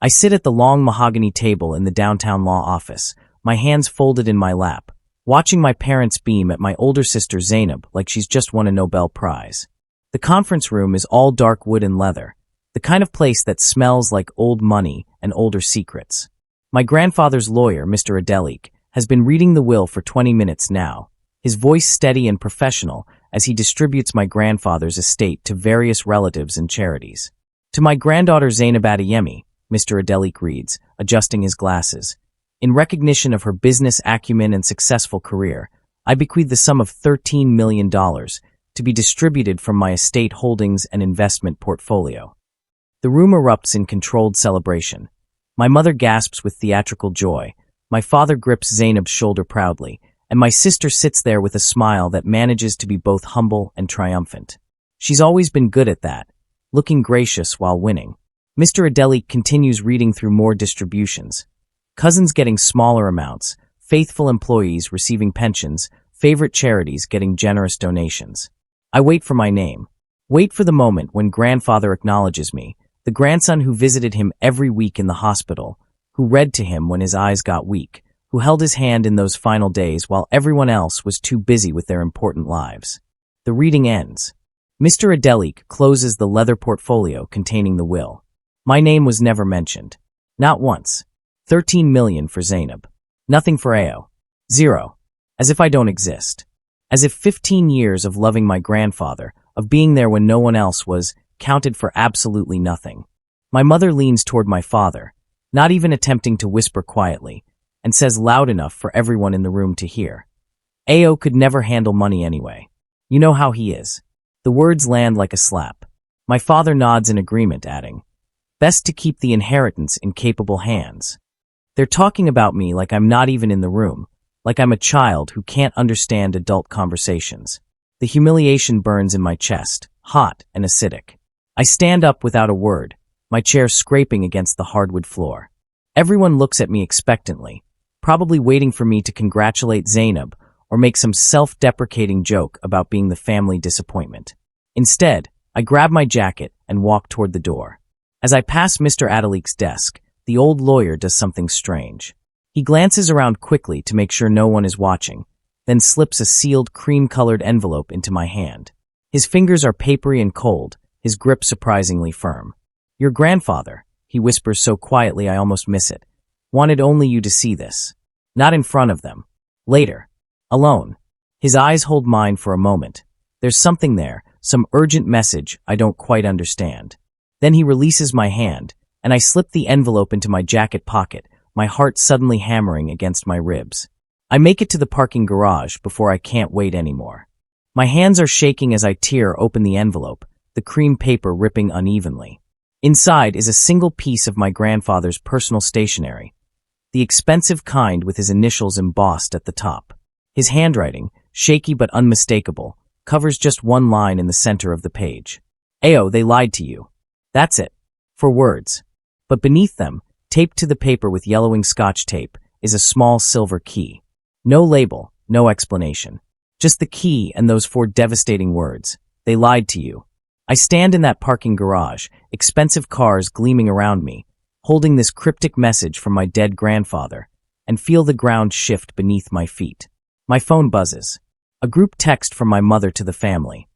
I sit at the long mahogany table in the downtown law office, my hands folded in my lap, watching my parents beam at my older sister Zainab like she's just won a Nobel Prize. The conference room is all dark wood and leather, the kind of place that smells like old money and older secrets. My grandfather's lawyer, Mr. Adelik, has been reading the will for 20 minutes now, his voice steady and professional as he distributes my grandfather's estate to various relatives and charities. To my granddaughter Zainab Adeyemi, Mr. Adelik reads, adjusting his glasses, in recognition of her business acumen and successful career, I bequeath the sum of $13 million to be distributed from my estate holdings and investment portfolio. The room erupts in controlled celebration. My mother gasps with theatrical joy, my father grips Zainab's shoulder proudly, and my sister sits there with a smile that manages to be both humble and triumphant. She's always been good at that, looking gracious while winning. Mr. Adelik continues reading through more distributions. Cousins getting smaller amounts, faithful employees receiving pensions, favorite charities getting generous donations. I wait for my name. Wait for the moment when grandfather acknowledges me, the grandson who visited him every week in the hospital, who read to him when his eyes got weak, who held his hand in those final days while everyone else was too busy with their important lives. The reading ends. Mr. Adelik closes the leather portfolio containing the will. My name was never mentioned. Not once. 13 million for Zainab. Nothing for Ao. 0. As if I don't exist. As if 15 years of loving my grandfather, of being there when no one else was, counted for absolutely nothing. My mother leans toward my father, not even attempting to whisper quietly, and says loud enough for everyone in the room to hear. Ao could never handle money anyway. You know how he is. The words land like a slap. My father nods in agreement, adding, best to keep the inheritance in capable hands. They're talking about me like I'm not even in the room, like I'm a child who can't understand adult conversations. The humiliation burns in my chest, hot and acidic. I stand up without a word, my chair scraping against the hardwood floor. Everyone looks at me expectantly, probably waiting for me to congratulate Zainab or make some self-deprecating joke about being the family disappointment. Instead, I grab my jacket and walk toward the door. As I pass Mr. Adelik's desk, the old lawyer does something strange. He glances around quickly to make sure no one is watching, then slips a sealed cream-colored envelope into my hand. His fingers are papery and cold, his grip surprisingly firm. Your grandfather, he whispers so quietly I almost miss it, wanted only you to see this. Not in front of them. Later. Alone. His eyes hold mine for a moment. There's something there, some urgent message I don't quite understand. Then he releases my hand, and I slip the envelope into my jacket pocket, my heart suddenly hammering against my ribs. I make it to the parking garage before I can't wait anymore. My hands are shaking as I tear open the envelope, the cream paper ripping unevenly. Inside is a single piece of my grandfather's personal stationery, the expensive kind with his initials embossed at the top. His handwriting, shaky but unmistakable, covers just one line in the center of the page. Ao, they lied to you. That's it. 4 words. But beneath them, taped to the paper with yellowing Scotch tape, is a small silver key. No label, no explanation. Just the key and those 4 devastating words. They lied to you. I stand in that parking garage, expensive cars gleaming around me, holding this cryptic message from my dead grandfather, and feel the ground shift beneath my feet. My phone buzzes. A group text from my mother to the family.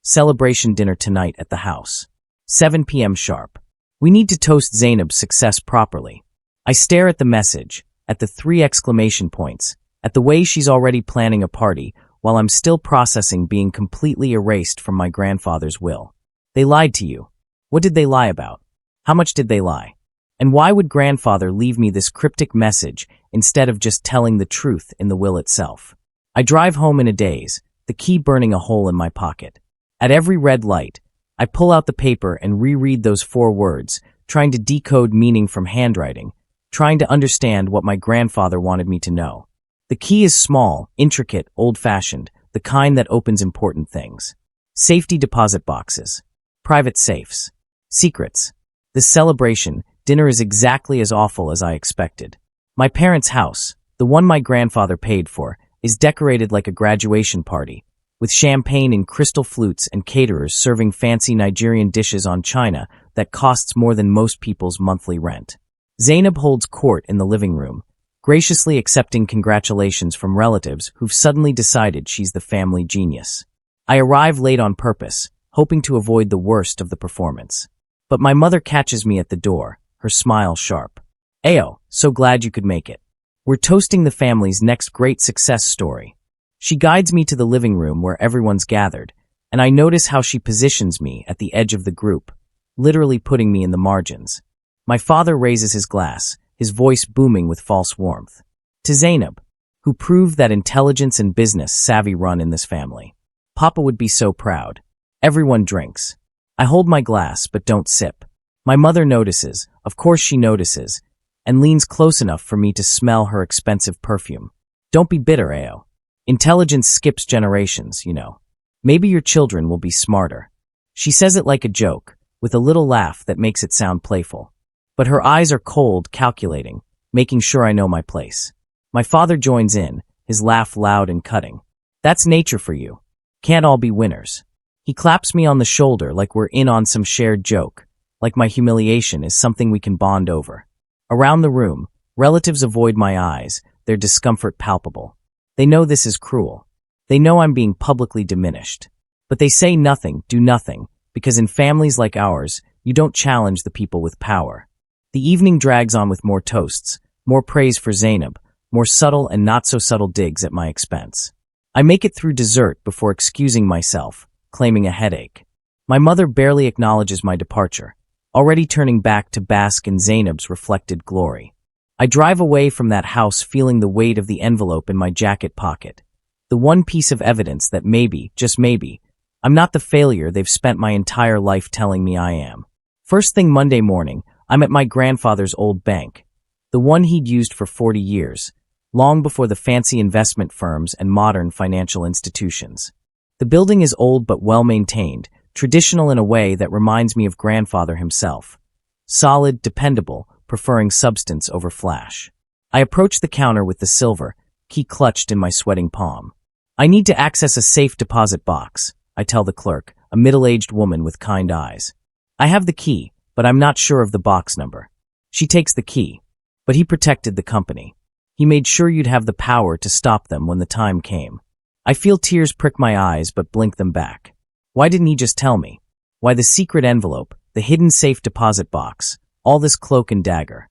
Celebration dinner tonight at the house. 7 p.m. sharp. We need to toast Zainab's success properly. I stare at the message, at the 3 exclamation points, at the way she's already planning a party, while I'm still processing being completely erased from my grandfather's will. They lied to you. What did they lie about? How much did they lie? And why would grandfather leave me this cryptic message instead of just telling the truth in the will itself? I drive home in a daze, the key burning a hole in my pocket. At every red light, I pull out the paper and reread those 4 words, trying to decode meaning from handwriting, trying to understand what my grandfather wanted me to know. The key is small, intricate, old-fashioned, the kind that opens important things. Safety deposit boxes. Private safes. Secrets. This celebration, dinner is exactly as awful as I expected. My parents' house, the one my grandfather paid for, is decorated like a graduation party, with champagne in crystal flutes and caterers serving fancy Nigerian dishes on china that costs more than most people's monthly rent. Zainab holds court in the living room, graciously accepting congratulations from relatives who've suddenly decided she's the family genius. I arrive late on purpose, hoping to avoid the worst of the performance. But my mother catches me at the door, her smile sharp. "Ayo, so glad you could make it. We're toasting the family's next great success story." She guides me to the living room where everyone's gathered, and I notice how she positions me at the edge of the group, literally putting me in the margins. My father raises his glass, his voice booming with false warmth. "To Zainab, who proved that intelligence and business savvy run in this family. Papa would be so proud." Everyone drinks. I hold my glass but don't sip. My mother notices, of course she notices, and leans close enough for me to smell her expensive perfume. "Don't be bitter, Ao. Intelligence skips generations, you know. Maybe your children will be smarter." She says it like a joke, with a little laugh that makes it sound playful. But her eyes are cold, calculating, making sure I know my place. My father joins in, his laugh loud and cutting. "That's nature for you. Can't all be winners." He claps me on the shoulder like we're in on some shared joke, like my humiliation is something we can bond over. Around the room, relatives avoid my eyes, their discomfort palpable. They know this is cruel. They know I'm being publicly diminished. But they say nothing, do nothing, because in families like ours, you don't challenge the people with power. The evening drags on with more toasts, more praise for Zainab, more subtle and not-so-subtle digs at my expense. I make it through dessert before excusing myself, claiming a headache. My mother barely acknowledges my departure, already turning back to bask in Zainab's reflected glory. I drive away from that house feeling the weight of the envelope in my jacket pocket. The one piece of evidence that maybe, just maybe, I'm not the failure they've spent my entire life telling me I am. First thing Monday morning, I'm at my grandfather's old bank, the one he'd used for 40 years, long before the fancy investment firms and modern financial institutions. The building is old but well-maintained, traditional in a way that reminds me of grandfather himself. Solid, dependable, preferring substance over flash. I approach the counter with the silver, key clutched in my sweating palm. "I need to access a safe deposit box," I tell the clerk, a middle-aged woman with kind eyes. "I have the key, but I'm not sure of the box number." She takes the key. But he protected the company. He made sure you'd have the power to stop them when the time came. I feel tears prick my eyes but blink them back. Why didn't he just tell me? Why the secret envelope, the hidden safe deposit box, all this cloak and dagger?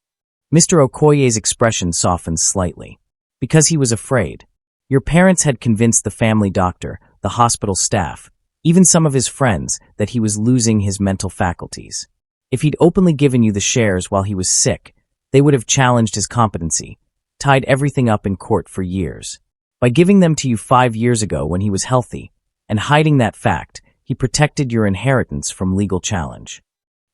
Mr. Okoye's expression softens slightly. Because he was afraid. Your parents had convinced the family doctor, the hospital staff, even some of his friends, that he was losing his mental faculties. If he'd openly given you the shares while he was sick, they would have challenged his competency, tied everything up in court for years. By giving them to you 5 years ago when he was healthy, and hiding that fact, he protected your inheritance from legal challenge.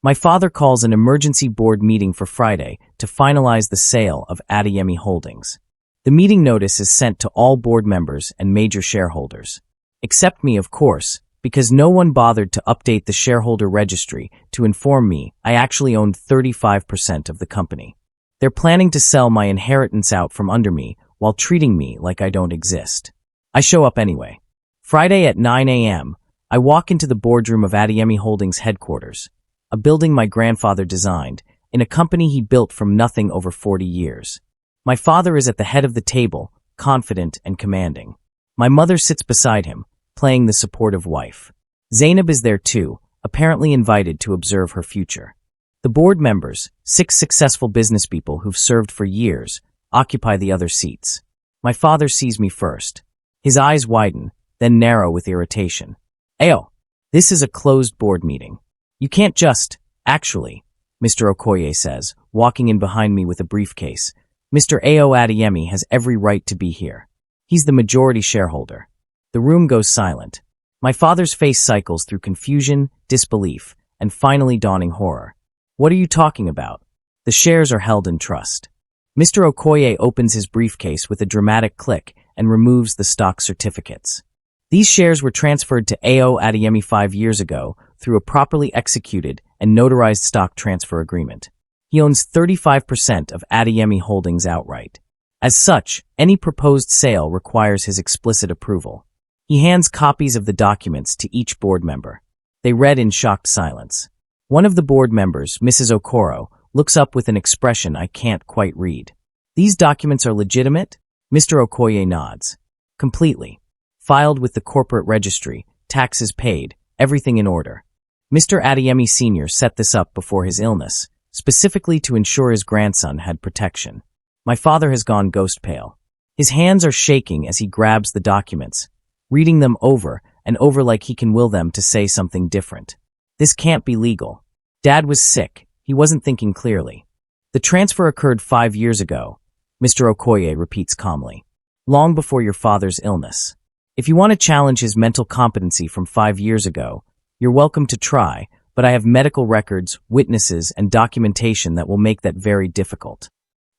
My father calls an emergency board meeting for Friday to finalize the sale of Adeyemi Holdings. The meeting notice is sent to all board members and major shareholders. Except me, of course, because no one bothered to update the shareholder registry to inform me I actually owned 35% of the company. They're planning to sell my inheritance out from under me while treating me like I don't exist. I show up anyway. Friday at 9 a.m., I walk into the boardroom of Adeyemi Holdings headquarters, a building my grandfather designed, in a company he built from nothing over 40 years. My father is at the head of the table, confident and commanding. My mother sits beside him, playing the supportive wife. Zainab is there too, apparently invited to observe her future. The board members, 6 successful businesspeople who've served for years, occupy the other seats. My father sees me first. His eyes widen, then narrow with irritation. "Ayo, this is a closed board meeting. You can't just..." "Actually," Mr. Okoye says, walking in behind me with a briefcase, "Mr. Ao Adeyemi has every right to be here. He's the majority shareholder." The room goes silent. My father's face cycles through confusion, disbelief, and finally dawning horror. "What are you talking about? The shares are held in trust." Mr. Okoye opens his briefcase with a dramatic click and removes the stock certificates. These shares were transferred to Ao Adeyemi 5 years ago through a properly executed and notarized stock transfer agreement. He owns 35% of Adeyemi Holdings outright. As such, any proposed sale requires his explicit approval. He hands copies of the documents to each board member. They read in shocked silence. One of the board members, Mrs. Okoro, looks up with an expression I can't quite read. These documents are legitimate? Mr. Okoye nods. Completely. Filed with the corporate registry, taxes paid, everything in order. Mr. Adeyemi Sr. set this up before his illness, specifically to ensure his grandson had protection. My father has gone ghost pale. His hands are shaking as he grabs the documents, reading them over and over like he can will them to say something different. This can't be legal. Dad was sick. He wasn't thinking clearly. The transfer occurred 5 years ago, Mr. Okoye repeats calmly. Long before your father's illness. If you want to challenge his mental competency from 5 years ago, you're welcome to try, but I have medical records, witnesses, and documentation that will make that very difficult.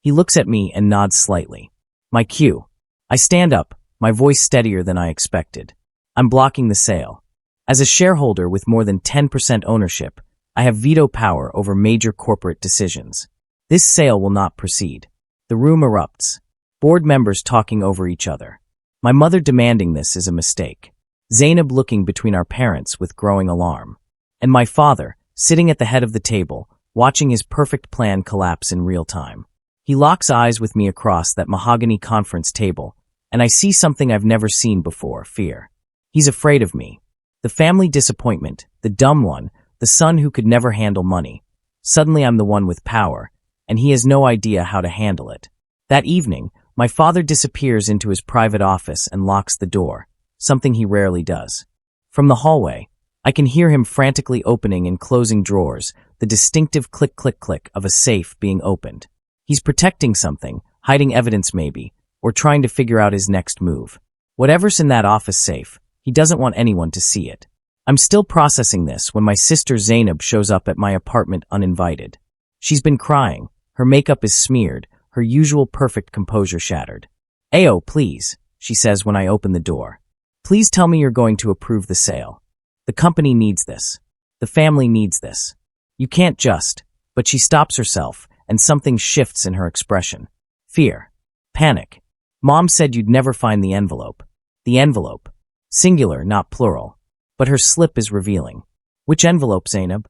He looks at me and nods slightly. My cue. I stand up, my voice steadier than I expected. I'm blocking the sale. As a shareholder with more than 10% ownership, I have veto power over major corporate decisions. This sale will not proceed. The room erupts. Board members talking over each other. My mother demanding this is a mistake. Zainab looking between our parents with growing alarm. And my father, sitting at the head of the table, watching his perfect plan collapse in real time. He locks eyes with me across that mahogany conference table, and I see something I've never seen before, fear. He's afraid of me. The family disappointment, the dumb one, the son who could never handle money. Suddenly I'm the one with power, and he has no idea how to handle it. That evening, my father disappears into his private office and locks the door, something he rarely does. From the hallway, I can hear him frantically opening and closing drawers, the distinctive click-click-click of a safe being opened. He's protecting something, hiding evidence maybe, or trying to figure out his next move. Whatever's in that office safe, he doesn't want anyone to see it. I'm still processing this when my sister Zainab shows up at my apartment uninvited. She's been crying, her makeup is smeared, her usual perfect composure shattered. "Ayo, please," she says when I open the door. "Please tell me you're going to approve the sale. The company needs this. The family needs this. You can't just..." But she stops herself, and something shifts in her expression. Fear. Panic. "Mom said you'd never find the envelope." The envelope. Singular, not plural. But her slip is revealing. "Which envelope, Zainab?"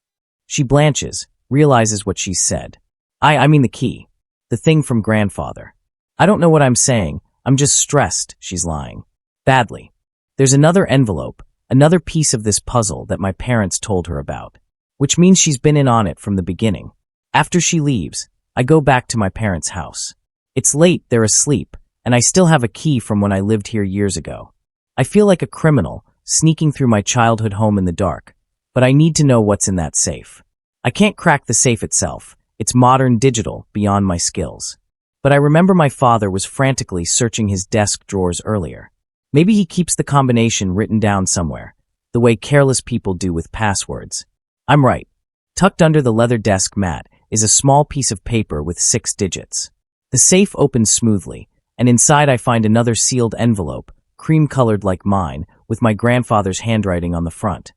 She blanches, realizes what she's said. I mean the key. The thing from grandfather. "I don't know what I'm saying. I'm just stressed," she's lying. Badly. There's another envelope, another piece of this puzzle that my parents told her about. Which means she's been in on it from the beginning. After she leaves, I go back to my parents' house. It's late, they're asleep, and I still have a key from when I lived here years ago. I feel like a criminal, sneaking through my childhood home in the dark, but I need to know what's in that safe. I can't crack the safe itself. It's modern digital, beyond my skills. But I remember my father was frantically searching his desk drawers earlier. Maybe he keeps the combination written down somewhere, the way careless people do with passwords. I'm right. Tucked under the leather desk mat is a small piece of paper with 6 digits. The safe opens smoothly, and inside I find another sealed envelope, cream-colored like mine, with my grandfather's handwriting on the front.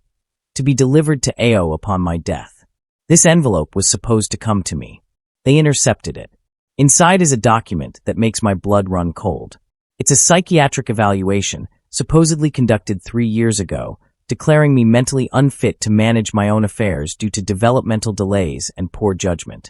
To be delivered to Ao upon my death. This envelope was supposed to come to me. They intercepted it. Inside is a document that makes my blood run cold. It's a psychiatric evaluation, supposedly conducted 3 years ago, declaring me mentally unfit to manage my own affairs due to developmental delays and poor judgment.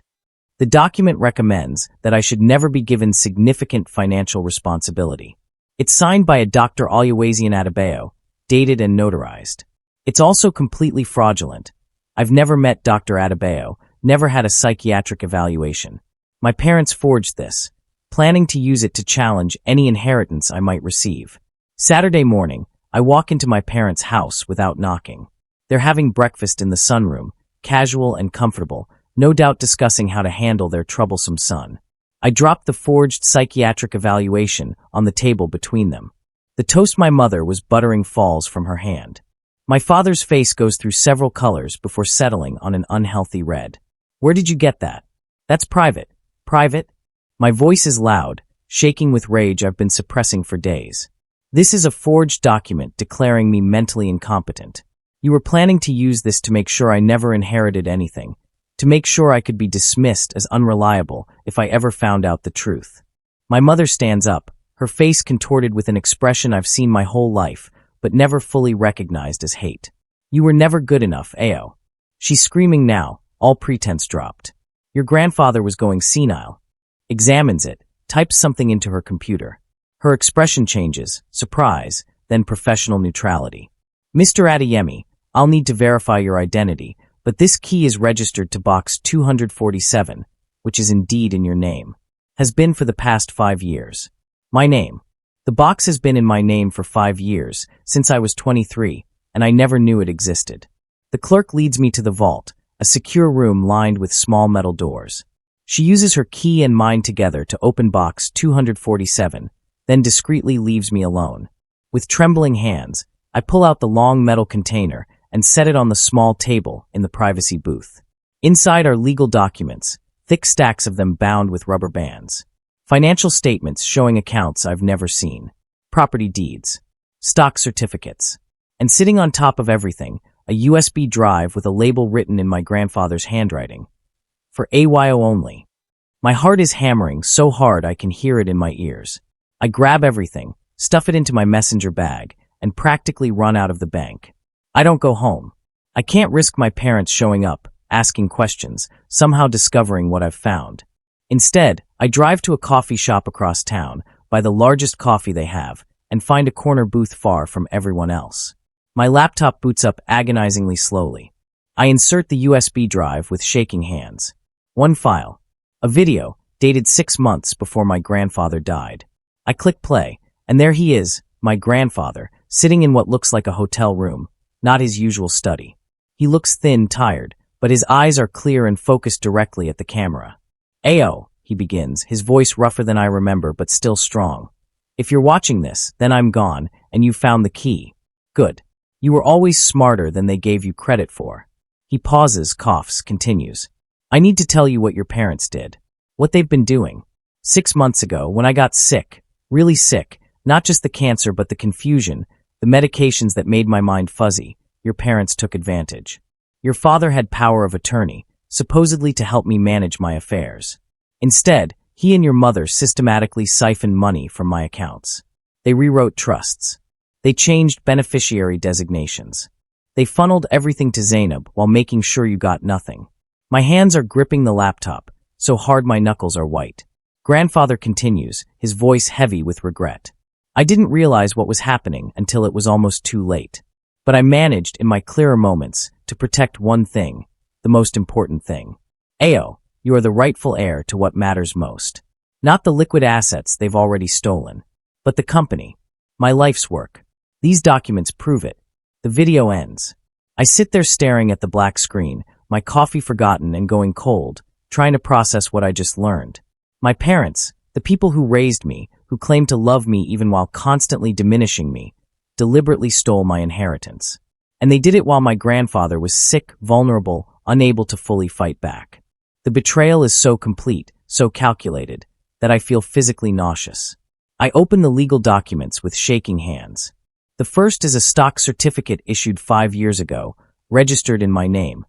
The document recommends that I should never be given significant financial responsibility. It's signed by a Dr. Oluwaseun Adebayo, dated and notarized. It's also completely fraudulent. I've never met Dr. Adebayo, never had a psychiatric evaluation. My parents forged this, planning to use it to challenge any inheritance I might receive. Saturday morning, I walk into my parents' house without knocking. They're having breakfast in the sunroom, casual and comfortable, no doubt discussing how to handle their troublesome son. I drop the forged psychiatric evaluation on the table between them. The toast my mother was buttering falls from her hand. My father's face goes through several colors before settling on an unhealthy red. "Where did you get that?" "That's private." "Private?" My voice is loud, shaking with rage I've been suppressing for days. "This is a forged document declaring me mentally incompetent. You were planning to use this to make sure I never inherited anything, to make sure I could be dismissed as unreliable if I ever found out the truth." My mother stands up, her face contorted with an expression I've seen my whole life, but never fully recognized as hate. "You were never good enough, Ao." She's screaming now, all pretense dropped. Your grandfather was going senile. Examines it, types something into her computer. Her expression changes, surprise, then professional neutrality. Mr. Adeyemi, I'll need to verify your identity, but this key is registered to box 247, which is indeed in your name. Has been for the past 5 years. My name. The box has been in my name for 5 years, since I was 23, and I never knew it existed. The clerk leads me to the vault, a secure room lined with small metal doors. She uses her key and mine together to open box 247, then discreetly leaves me alone. With trembling hands, I pull out the long metal container and set it on the small table in the privacy booth. Inside are legal documents, thick stacks of them bound with rubber bands. Financial statements showing accounts I've never seen. Property deeds. Stock certificates. And sitting on top of everything, a USB drive with a label written in my grandfather's handwriting. For AYO only. My heart is hammering so hard I can hear it in my ears. I grab everything, stuff it into my messenger bag, and practically run out of the bank. I don't go home. I can't risk my parents showing up, asking questions, somehow discovering what I've found. Instead, I drive to a coffee shop across town, buy the largest coffee they have, and find a corner booth far from everyone else. My laptop boots up agonizingly slowly. I insert the USB drive with shaking hands. One file. A video, dated 6 months before my grandfather died. I click play, and there he is, my grandfather, sitting in what looks like a hotel room, not his usual study. He looks thin, tired, but his eyes are clear and focused directly at the camera. "Ayo," he begins, his voice rougher than I remember but still strong. "If you're watching this, then I'm gone, and you found the key. Good. You were always smarter than they gave you credit for." He pauses, coughs, continues. "I need to tell you what your parents did. What they've been doing. 6 months ago, when I got sick, really sick, not just the cancer but the confusion, the medications that made my mind fuzzy, your parents took advantage. Your father had power of attorney, supposedly to help me manage my affairs. Instead, he and your mother systematically siphoned money from my accounts. They rewrote trusts. They changed beneficiary designations. They funneled everything to Zainab while making sure you got nothing. My hands are gripping the laptop, so hard my knuckles are white." Grandfather continues, his voice heavy with regret. "I didn't realize what was happening until it was almost too late. But I managed, in my clearer moments, to protect one thing, the most important thing. Ayo, you are the rightful heir to what matters most. Not the liquid assets they've already stolen, but the company. My life's work. These documents prove it." The video ends. I sit there staring at the black screen, my coffee forgotten and going cold, trying to process what I just learned. My parents, the people who raised me, who claimed to love me even while constantly diminishing me, deliberately stole my inheritance. And they did it while my grandfather was sick, vulnerable, unable to fully fight back. The betrayal is so complete, so calculated, that I feel physically nauseous. I open the legal documents with shaking hands. The first is a stock certificate issued 5 years ago, registered in my name.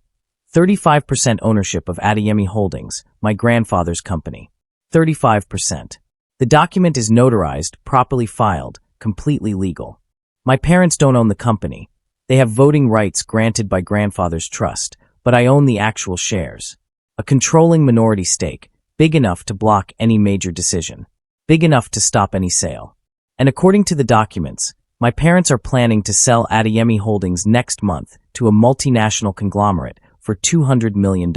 35% ownership of Adeyemi Holdings, my grandfather's company. 35%. The document is notarized, properly filed, completely legal. My parents don't own the company. They have voting rights granted by grandfather's trust, but I own the actual shares. A controlling minority stake, big enough to block any major decision. Big enough to stop any sale. And according to the documents, my parents are planning to sell Adeyemi Holdings next month to a multinational conglomerate for $200 million.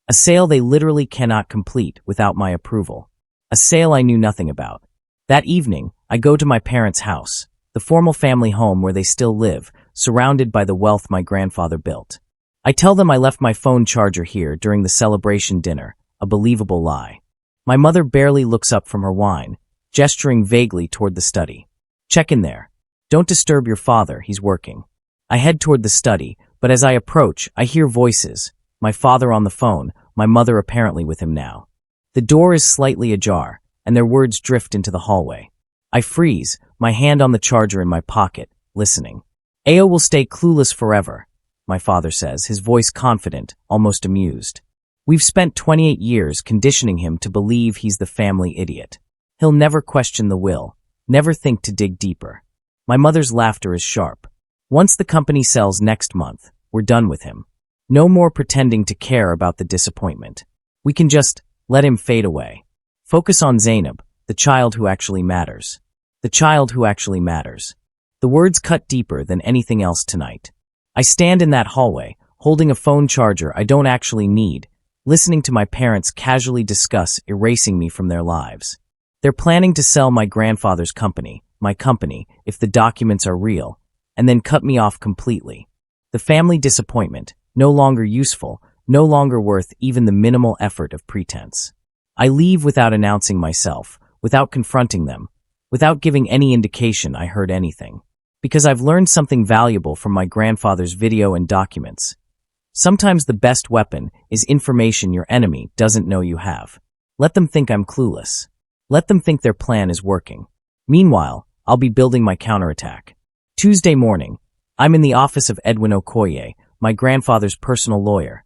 A sale they literally cannot complete without my approval. A sale I knew nothing about. That evening, I go to my parents' house, the formal family home where they still live, surrounded by the wealth my grandfather built. I tell them I left my phone charger here during the celebration dinner, a believable lie. My mother barely looks up from her wine, gesturing vaguely toward the study. "Check in there. Don't disturb your father, he's working." I head toward the study, but as I approach, I hear voices. My father on the phone, my mother apparently with him now. The door is slightly ajar, and their words drift into the hallway. I freeze, my hand on the charger in my pocket, listening. "Ayo will stay clueless forever," my father says, his voice confident, almost amused. "We've spent 28 years conditioning him to believe he's the family idiot. He'll never question the will, never think to dig deeper." My mother's laughter is sharp. "Once the company sells next month, we're done with him. No more pretending to care about the disappointment. We can just let him fade away. Focus on Zainab, the child who actually matters. The child who actually matters. The words cut deeper than anything else tonight. I stand in that hallway, holding a phone charger I don't actually need, listening to my parents casually discuss erasing me from their lives. They're planning to sell my grandfather's company, my company, if the documents are real, and then cut me off completely. The family disappointment, no longer useful, no longer worth even the minimal effort of pretense. I leave without announcing myself, without confronting them, without giving any indication I heard anything. Because I've learned something valuable from my grandfather's video and documents. Sometimes the best weapon is information your enemy doesn't know you have. Let them think I'm clueless. Let them think their plan is working. Meanwhile, I'll be building my counterattack. Tuesday morning, I'm in the office of Edwin Okoye, my grandfather's personal lawyer.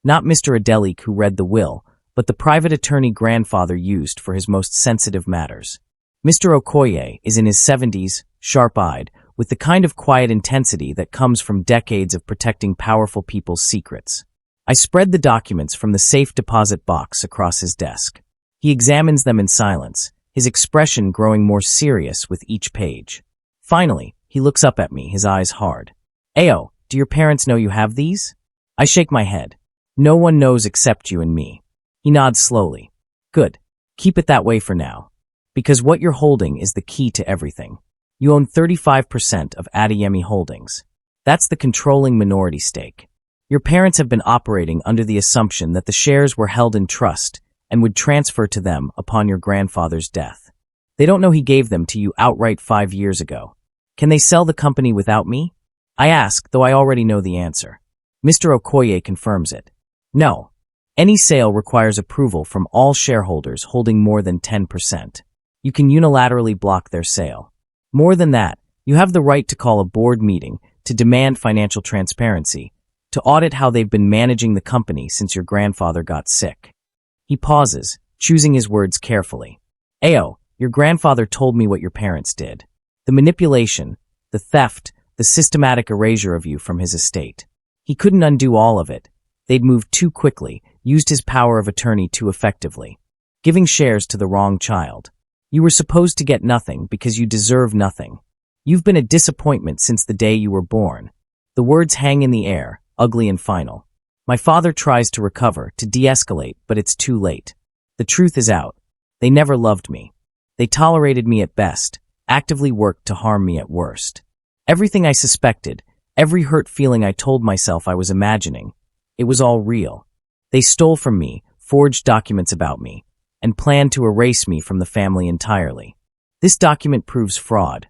Not Mr. Adelik who read the will, but the private attorney grandfather used for his most sensitive matters. Mr. Okoye is in his 70s, sharp-eyed, with the kind of quiet intensity that comes from decades of protecting powerful people's secrets. I spread the documents from the safe deposit box across his desk. He examines them in silence, his expression growing more serious with each page. Finally, he looks up at me, his eyes hard. "Ayo, do your parents know you have these?" I shake my head. "No one knows except you and me." He nods slowly. "Good. Keep it that way for now. Because what you're holding is the key to everything. You own 35% of Adeyemi Holdings. That's the controlling minority stake. Your parents have been operating under the assumption that the shares were held in trust and would transfer to them upon your grandfather's death. They don't know he gave them to you outright 5 years ago. Can they sell the company without me? I ask, though I already know the answer. Mr. Okoye confirms it. No. Any sale requires approval from all shareholders holding more than 10%. You can unilaterally block their sale. More than that, you have the right to call a board meeting to demand financial transparency, to audit how they've been managing the company since your grandfather got sick. He pauses, choosing his words carefully. Ayo, your grandfather told me what your parents did. The manipulation, the theft, the systematic erasure of you from his estate. He couldn't undo all of it. They'd moved too quickly, used his power of attorney too effectively. Giving shares to the wrong child. You were supposed to get nothing because you deserve nothing. You've been a disappointment since the day you were born. The words hang in the air, ugly and final. My father tries to recover, to de-escalate, but it's too late. The truth is out. They never loved me. They tolerated me at best, actively worked to harm me at worst. Everything I suspected, every hurt feeling I told myself I was imagining, it was all real. They stole from me, forged documents about me, and planned to erase me from the family entirely. This document proves fraud.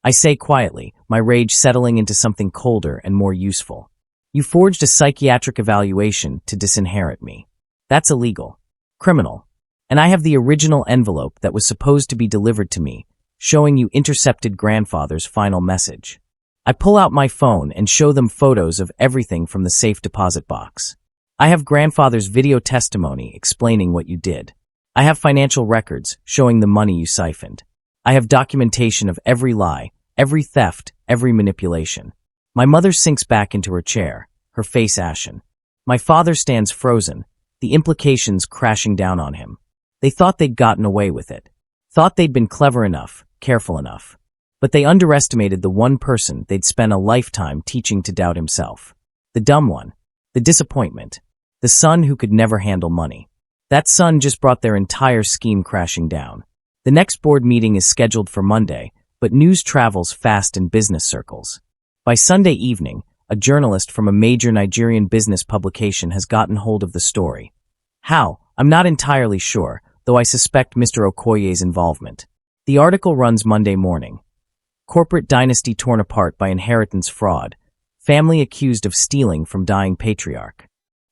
I say quietly, my rage settling into something colder and more useful. You forged a psychiatric evaluation to disinherit me. That's illegal. Criminal. And I have the original envelope that was supposed to be delivered to me, showing you intercepted grandfather's final message. I pull out my phone and show them photos of everything from the safe deposit box. I have grandfather's video testimony explaining what you did. I have financial records showing the money you siphoned. I have documentation of every lie, every theft, every manipulation. My mother sinks back into her chair, her face ashen. My father stands frozen, the implications crashing down on him. They thought they'd gotten away with it. Thought they'd been clever enough, careful enough. But they underestimated the one person they'd spent a lifetime teaching to doubt himself. The dumb one. The disappointment. The son who could never handle money. That son just brought their entire scheme crashing down. The next board meeting is scheduled for Monday, but news travels fast in business circles. By Sunday evening, a journalist from a major Nigerian business publication has gotten hold of the story. How? I'm not entirely sure, though I suspect Mr. Okoye's involvement. The article runs Monday morning. Corporate dynasty torn apart by inheritance fraud. Family accused of stealing from dying patriarch.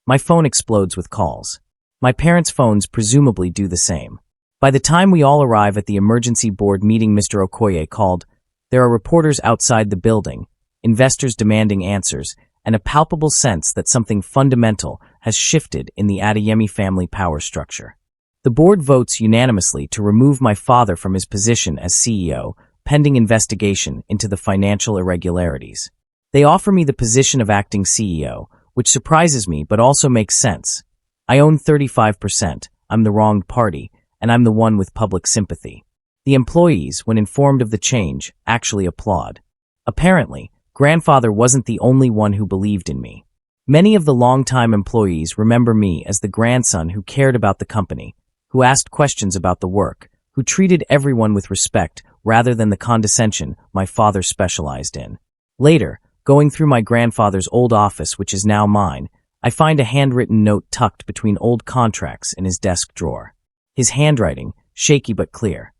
My phone explodes with calls. My parents' phones presumably do the same. By the time we all arrive at the emergency board meeting Mr. Okoye called, there are reporters outside the building, investors demanding answers, and a palpable sense that something fundamental has shifted in the Adeyemi family power structure. The board votes unanimously to remove my father from his position as CEO, pending investigation into the financial irregularities. They offer me the position of acting CEO, which surprises me but also makes sense. I own 35%, I'm the wronged party, and I'm the one with public sympathy. The employees, when informed of the change, actually applaud. Apparently, grandfather wasn't the only one who believed in me. Many of the longtime employees remember me as the grandson who cared about the company, who asked questions about the work, who treated everyone with respect rather than the condescension my father specialized in. Later, going through my grandfather's old office, which is now mine, I find a handwritten note tucked between old contracts in his desk drawer. His handwriting, shaky but clear.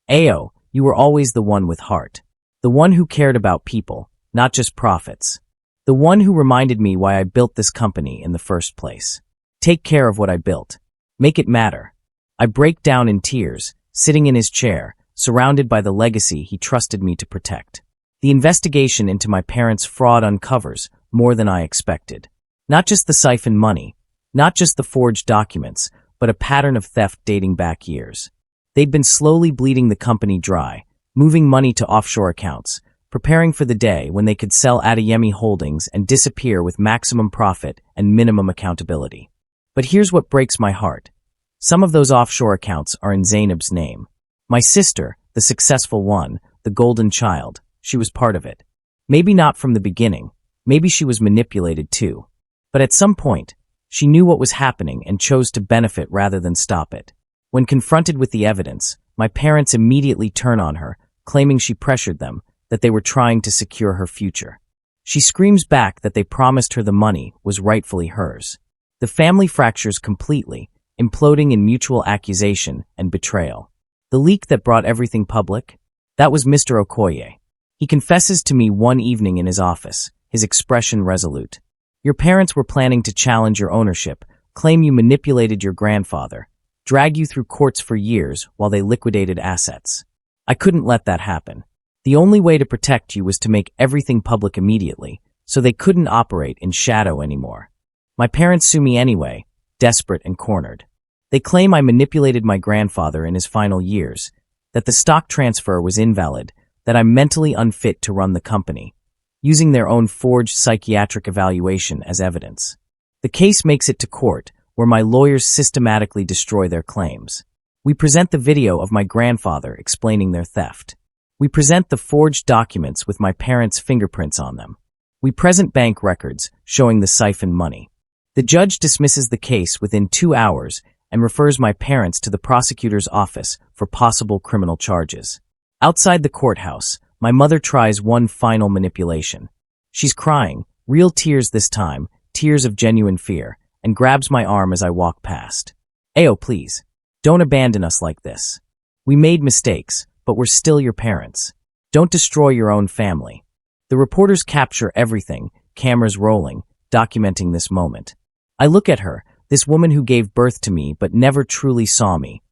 Ayo, you were always the one with heart. The one who cared about people, not just profits. The one who reminded me why I built this company in the first place. Take care of what I built. Make it matter. I break down in tears, sitting in his chair, surrounded by the legacy he trusted me to protect. The investigation into my parents' fraud uncovers more than I expected. Not just the siphon money, not just the forged documents, but a pattern of theft dating back years. They'd been slowly bleeding the company dry, moving money to offshore accounts, preparing for the day when they could sell Adeyemi Holdings and disappear with maximum profit and minimum accountability. But here's what breaks my heart. Some of those offshore accounts are in Zainab's name. My sister, the successful one, the golden child, she was part of it. Maybe not from the beginning, maybe she was manipulated too. But at some point, she knew what was happening and chose to benefit rather than stop it. When confronted with the evidence, my parents immediately turn on her, claiming she pressured them, that they were trying to secure her future. She screams back that they promised her the money was rightfully hers. The family fractures completely, imploding in mutual accusation and betrayal. The leak that brought everything public? That was Mr. Okoye. He confesses to me one evening in his office, his expression resolute. Your parents were planning to challenge your ownership, claim you manipulated your grandfather, drag you through courts for years while they liquidated assets. I couldn't let that happen. The only way to protect you was to make everything public immediately, so they couldn't operate in shadow anymore. My parents sue me anyway, desperate and cornered. They claim I manipulated my grandfather in his final years, that the stock transfer was invalid, that I'm mentally unfit to run the company, using their own forged psychiatric evaluation as evidence. The case makes it to court, where my lawyers systematically destroy their claims. We present the video of my grandfather explaining their theft. We present the forged documents with my parents' fingerprints on them. We present bank records showing the siphoned money. The judge dismisses the case within 2 hours and refers my parents to the prosecutor's office for possible criminal charges. Outside the courthouse, my mother tries one final manipulation. She's crying, real tears this time, tears of genuine fear, and grabs my arm as I walk past. Ayo, please, don't abandon us like this. We made mistakes, but we're still your parents. Don't destroy your own family. The reporters capture everything, cameras rolling, documenting this moment. I look at her, this woman who gave birth to me but never truly saw me,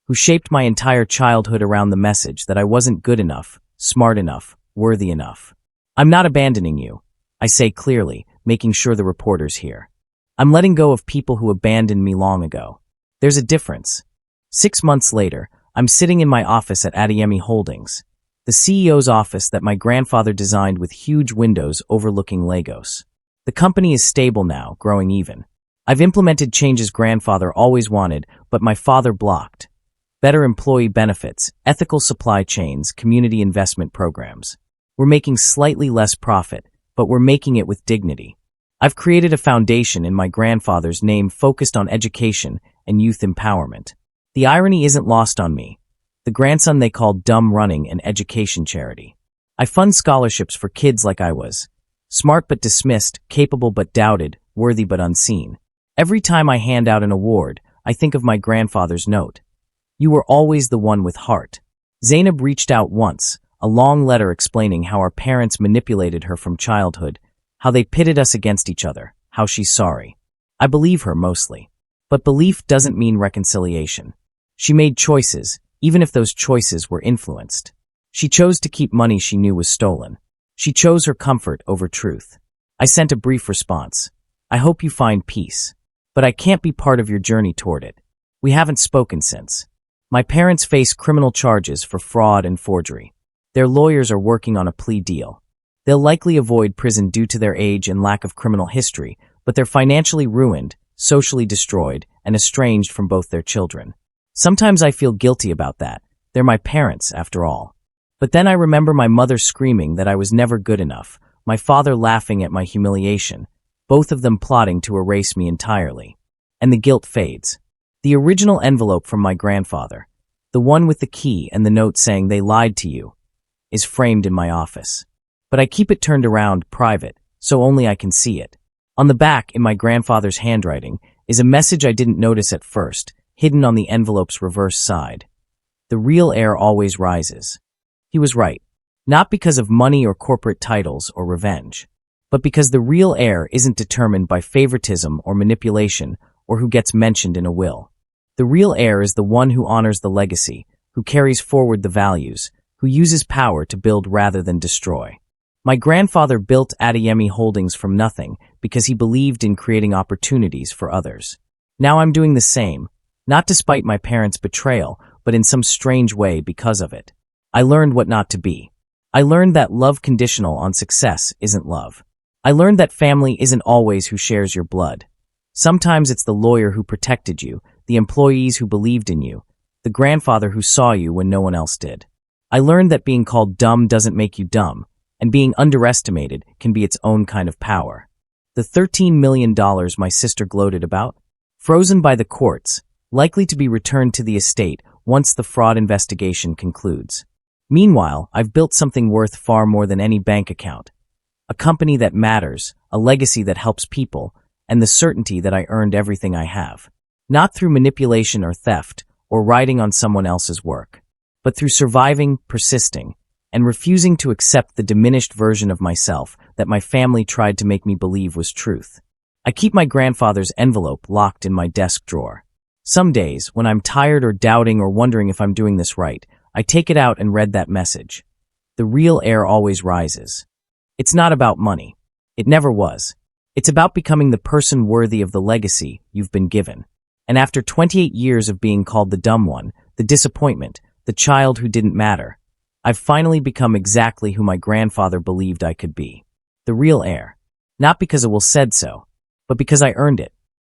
who shaped my entire childhood around the message that I wasn't good enough, smart enough, worthy enough. I'm not abandoning you, I say clearly, making sure the reporters hear. I'm letting go of people who abandoned me long ago. There's a difference. 6 months later, I'm sitting in my office at Adeyemi Holdings, the CEO's office that my grandfather designed with huge windows overlooking Lagos. The company is stable now, growing even. I've implemented changes grandfather always wanted, but my father blocked. Better employee benefits, ethical supply chains, community investment programs. We're making slightly less profit, but we're making it with dignity. I've created a foundation in my grandfather's name focused on education and youth empowerment. The irony isn't lost on me. The grandson they call dumb running an education charity. I fund scholarships for kids like I was. Smart but dismissed, capable but doubted, worthy but unseen. Every time I hand out an award, I think of my grandfather's note. You were always the one with heart. Zainab reached out once, a long letter explaining how our parents manipulated her from childhood, how they pitted us against each other, how she's sorry. I believe her mostly. But belief doesn't mean reconciliation. She made choices, even if those choices were influenced. She chose to keep money she knew was stolen. She chose her comfort over truth. I sent a brief response. I hope you find peace. But I can't be part of your journey toward it. We haven't spoken since. My parents face criminal charges for fraud and forgery. Their lawyers are working on a plea deal. They'll likely avoid prison due to their age and lack of criminal history, but they're financially ruined, socially destroyed, and estranged from both their children. Sometimes I feel guilty about that. They're my parents, after all. But then I remember my mother screaming that I was never good enough, my father laughing at my humiliation, both of them plotting to erase me entirely. And the guilt fades. The original envelope from my grandfather, the one with the key and the note saying they lied to you, is framed in my office. But I keep it turned around, private, so only I can see it. On the back, in my grandfather's handwriting, is a message I didn't notice at first, hidden on the envelope's reverse side. The real heir always rises. He was right. Not because of money or corporate titles or revenge, but because the real heir isn't determined by favoritism or manipulation or who gets mentioned in a will. The real heir is the one who honors the legacy, who carries forward the values, who uses power to build rather than destroy. My grandfather built Adeyemi Holdings from nothing because he believed in creating opportunities for others. Now I'm doing the same, not despite my parents' betrayal, but in some strange way because of it. I learned what not to be. I learned that love conditional on success isn't love. I learned that family isn't always who shares your blood. Sometimes it's the lawyer who protected you, the employees who believed in you, the grandfather who saw you when no one else did. I learned that being called dumb doesn't make you dumb, and being underestimated can be its own kind of power. The $13 million my sister gloated about? Frozen by the courts, likely to be returned to the estate once the fraud investigation concludes. Meanwhile, I've built something worth far more than any bank account. A company that matters, a legacy that helps people, and the certainty that I earned everything I have. Not through manipulation or theft, or riding on someone else's work, but through surviving, persisting, and refusing to accept the diminished version of myself that my family tried to make me believe was truth. I keep my grandfather's envelope locked in my desk drawer. Some days, when I'm tired or doubting or wondering if I'm doing this right, I take it out and read that message. The real heir always rises. It's not about money. It never was. It's about becoming the person worthy of the legacy you've been given. And after 28 years of being called the dumb one, the disappointment, the child who didn't matter, I've finally become exactly who my grandfather believed I could be. The real heir. Not because it was said so, but because I earned it.